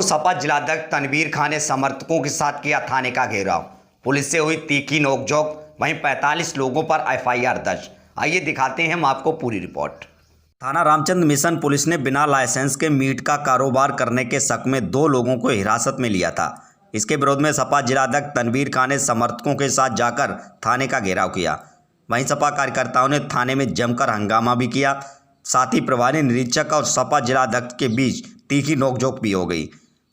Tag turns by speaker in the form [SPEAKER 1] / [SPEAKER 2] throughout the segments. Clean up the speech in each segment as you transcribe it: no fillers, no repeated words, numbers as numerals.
[SPEAKER 1] सपा जिलाध्यक्ष तनवीर खान ने समर्थकों के साथ किया थाने का घेराव। पुलिस से हुई तीखी नोकझोंक, वहीं 45 लोगों पर एफआईआर दर्ज। आइए दिखाते हैं हम आपको पूरी रिपोर्ट। थाना रामचंद्र मिशन पुलिस ने बिना लाइसेंस के मीट का कारोबार करने के शक में 2 लोगों को हिरासत में लिया था। इसके विरोध में सपा जिलाध्यक्ष तनवीर खान ने समर्थकों के साथ जाकर थाने का घेराव किया। वहीं सपा कार्यकर्ताओं ने थाने में जमकर हंगामा भी किया। साथ ही प्रभारी निरीक्षक और सपा जिलाध्यक्ष के बीच तीखी नोकझोंक भी हो गई।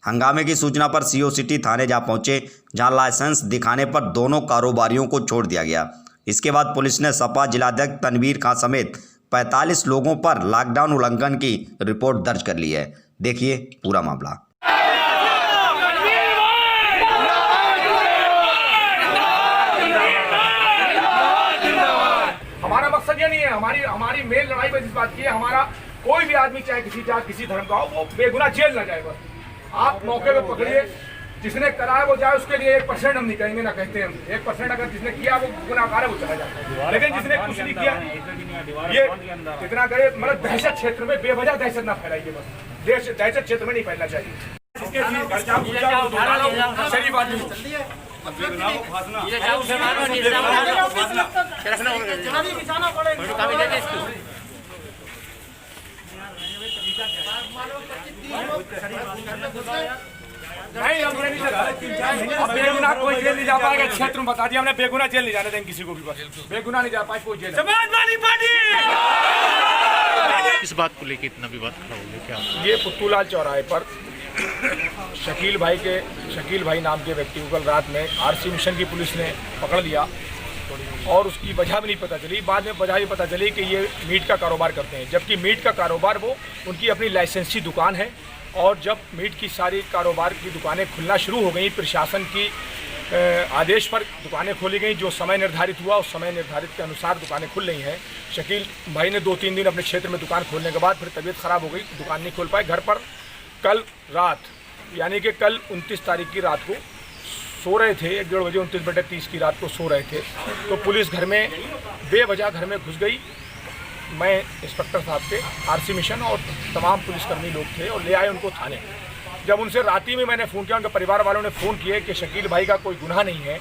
[SPEAKER 1] हंगामे की सूचना पर सीओ सिटी थाने जा पहुंचे, जहां लाइसेंस दिखाने पर दोनों कारोबारियों को छोड़ दिया गया। इसके बाद पुलिस ने सपा जिलाध्यक्ष तनवीर खान समेत 45 लोगों पर लॉकडाउन उल्लंघन की रिपोर्ट दर्ज कर ली है। देखिए पूरा मामला।
[SPEAKER 2] हमारा मकसद ये नहीं है, हमारी मेन लड़ाई बस इस बात की है, हमारा कोई भी आदमी चाहे किसी जात किसी धर्म का हो, वो बेगुनाह जेल न जाए। बस आप मौके पे पकड़िए, जिसने कराया वो जाए, उसके लिए 1% हम नहीं कहेंगे, ना कहते हैं। 1% अगर जिसने किया वो गुनाहगार है, वो चला जाता है। लेकिन जिसने कुछ नहीं किया, ये इतना करे, मतलब दहशत क्षेत्र में बेवजह दहशत ना फैलाइए। बस दहशत क्षेत्र में नहीं फैलना चाहिए। शरीफ आदमी नहीं, हमने नहीं बेगुनाह कोई जेल नहीं जा पाएगा। क्षेत्र में बता दिया हमने, बेगुनाह जेल नहीं जाने देंगे किसी को भी। बस बेगुनाह नहीं जा पाए कोई जेल। समाजवादी पार्टी
[SPEAKER 3] इस बात को लेकर इतना विवाद खड़ा हो गया क्या?
[SPEAKER 2] ये पुत्तूलाल चौराहे पर शकील भाई नाम के व्यक्ति को कल रात में आरसी मिशन की पुलिस ने पकड़ लिया और उसकी वजह भी नहीं पता चली। बाद में वजह भी पता चली कि ये मीट का कारोबार करते हैं, जबकि मीट का कारोबार वो उनकी अपनी लाइसेंसी दुकान है। और जब मीट की सारी कारोबार की दुकानें खुलना शुरू हो गई, प्रशासन की आदेश पर दुकानें खोली गई, जो समय निर्धारित हुआ उस समय निर्धारित के अनुसार दुकानें खुल रही हैं। शकील भाई ने 2-3 दिन अपने क्षेत्र में दुकान खोलने के बाद फिर तबीयत ख़राब हो गई, दुकान नहीं खोल पाए। घर पर कल रात यानी कि कल 29 तारीख की रात को सो रहे थे, 1-1:30 बजे 29/30 की रात को सो रहे थे, तो पुलिस घर में बेवजह घर में घुस गई। मैं इंस्पेक्टर साहब के आरसी मिशन और तमाम पुलिसकर्मी लोग थे और ले आए उनको थाने। जब उनसे राती में मैंने फ़ोन किया, उनके परिवार वालों ने फ़ोन किए कि शकील भाई का कोई गुनाह नहीं है,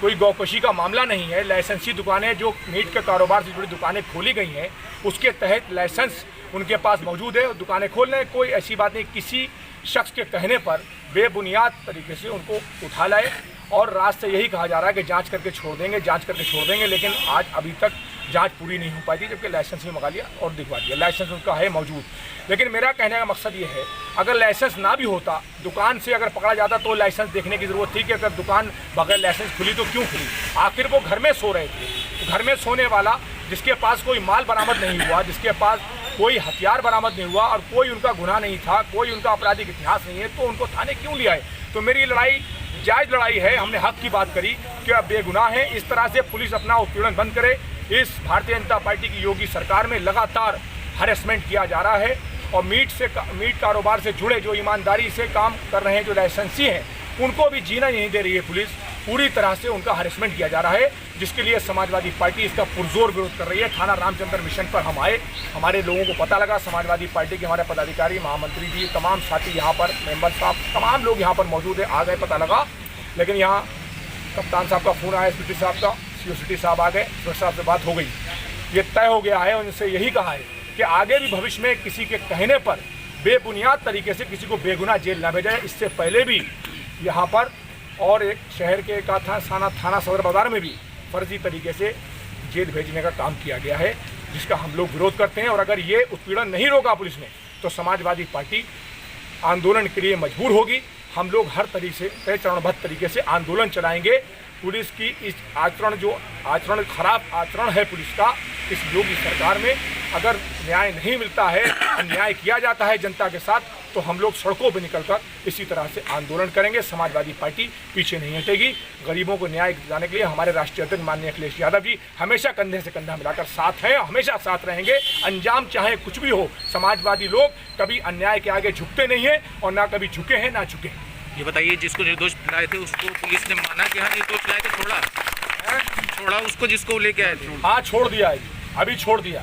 [SPEAKER 2] कोई गौकशी का मामला नहीं है, लाइसेंसी दुकानें जो मीट के कारोबार से जुड़ी दुकानें खोली गई हैं उसके तहत लाइसेंस उनके पास मौजूद है और दुकानें खोल रहे हैं। कोई ऐसी बात नहीं, किसी शख्स के कहने पर बेबुनियाद तरीके से उनको उठा लाए और रात से यही कहा जा रहा है कि जांच करके छोड़ देंगे, लेकिन आज अभी तक जांच पूरी नहीं हो पाई थी, जबकि लाइसेंस भी मंगा लिया और दिखवा दिया। लाइसेंस उनका है मौजूद, लेकिन मेरा कहने का मकसद ये है, अगर लाइसेंस ना भी होता, दुकान से अगर पकड़ा जाता तो लाइसेंस देखने की ज़रूरत थी कि अगर दुकान बगैर लाइसेंस खुली तो क्यों खुली। आखिर वो घर में सो रहे थे, तो घर में सोने वाला जिसके पास कोई माल बरामद नहीं हुआ, जिसके पास कोई हथियार बरामद नहीं हुआ और कोई उनका गुनाह नहीं था, कोई उनका आपराधिक इतिहास नहीं है, तो उनको थाने क्यों लिया है? तो मेरी लड़ाई जायज़ लड़ाई है। हमने हक की बात करी कि अब बेगुनाह है। इस तरह से पुलिस अपना उत्पीड़न बंद करे। इस भारतीय जनता पार्टी की योगी सरकार में लगातार हरेसमेंट किया जा रहा है और मीट कारोबार से जुड़े जो ईमानदारी से काम कर रहे हैं, जो लाइसेंसी हैं, उनको भी जीना नहीं दे रही है पुलिस। पूरी तरह से उनका हरेसमेंट किया जा रहा है, जिसके लिए समाजवादी पार्टी इसका पुरजोर विरोध कर रही है। थाना रामचंद्र मिशन पर हम आए, हमारे लोगों को पता लगा, समाजवादी पार्टी के हमारे पदाधिकारी, महामंत्री जी, तमाम साथी यहाँ पर, मेंबर साहब, तमाम लोग यहाँ पर मौजूद है। आ गए, पता लगा, लेकिन यहाँ कप्तान साहब का फ़ोन आया, एसपी साहब का, सीओ सिटी साहब आ गए, इंस्पेक्टर साहब से बात हो गई, ये तय हो गया है। उनसे यही कहा है कि आगे भी भविष्य में किसी के कहने पर बेबुनियाद तरीके से किसी को बेगुनाह जेल न भेजा जाए। इससे पहले भी यहाँ पर और एक शहर के थाना सदर बाजार में भी फर्जी तरीके से जेल भेजने का काम किया गया है, जिसका हम लोग विरोध करते हैं। और अगर ये उत्पीड़न नहीं रोका पुलिस ने, तो समाजवादी पार्टी आंदोलन के लिए मजबूर होगी। हम लोग हर तरीके से तय चरणबद्ध तरीके से आंदोलन चलाएंगे। पुलिस की इस खराब आचरण है पुलिस का, इस योगी सरकार में अगर न्याय नहीं मिलता है, अन्याय किया जाता है जनता के साथ, तो हम लोग सड़कों पर निकलकर इसी तरह से आंदोलन करेंगे। समाजवादी पार्टी पीछे नहीं हटेगी। गरीबों को न्याय दिलाने के लिए हमारे राष्ट्रीय अध्यक्ष माननीय अखिलेश यादव जी हमेशा कंधे से कंधा मिलाकर साथ हैं, हमेशा साथ रहेंगे। अंजाम चाहे कुछ भी हो, समाजवादी लोग कभी अन्याय के आगे झुकते नहीं हैं और ना कभी झुके हैं ना झुके।
[SPEAKER 3] ये बताइए, जिसको निर्दोष लाए थे उसको पुलिस ने माना कि हाँ निर्दोष लाए थे, छोड़ा उसको जिसको लेके आए थे?
[SPEAKER 2] हाँ, छोड़ दिया है, अभी छोड़ दिया।